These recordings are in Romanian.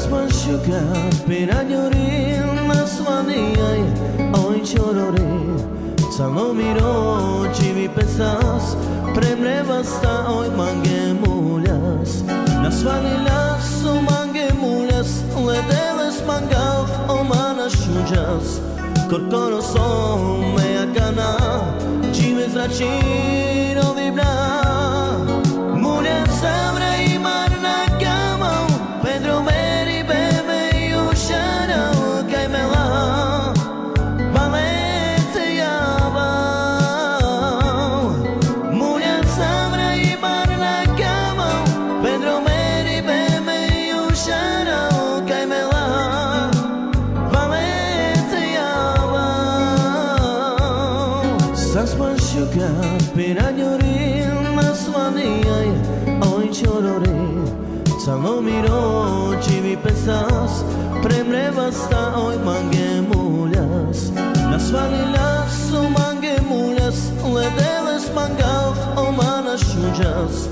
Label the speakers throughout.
Speaker 1: Sasman Šukar Phiranori nasvani ai oj čorori Salomiro čivi pesas premrevasta oj mange muljas Nasvani lasu mange muljas ledeles mangav o mana šuđas Korkoro some akana čive zračino vibra Muljas savra i marna kamau Pedro meri bebe jušara kaj mela Valete java Muljas savra i marna kamau Pedro meri bebe jušara kaj mela Valete java Sasman Šukar Phiranori nasvani ai oj čorori Salomiro čivi pesas premrevasta oj mange muljas Nasvali lasu mange muljas ledeles mangav o mana šuđas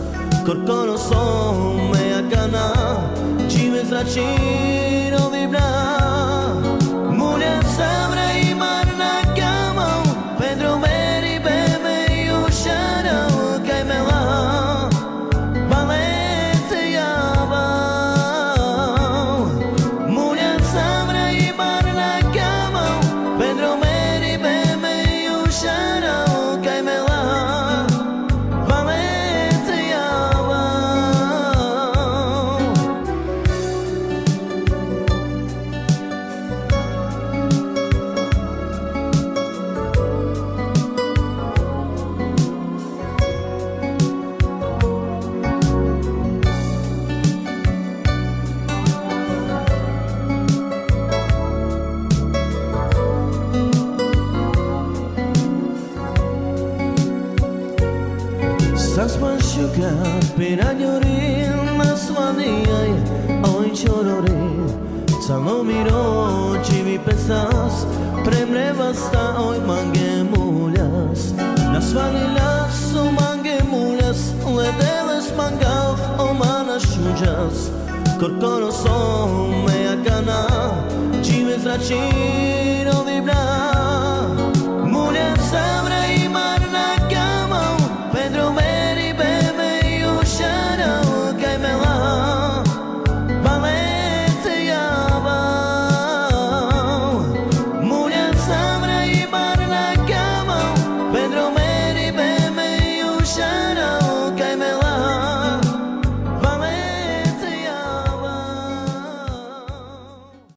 Speaker 1: Korkoro some akana čive zračino vibra Muljas savra i marna kamau Pedro meri bebe jušara kaj mela Valete java Muljas savra i marna kamau Pedro meri bebe jušara kaj mela Valete java Sasman Šukar Phiranori nasvani ai oj čorori Salomiro čivi pesas premrevasta oj mange muljas Nasvali lasu mange muljas ledeles mangav o mana šuđas Korkoro some akana čive zračino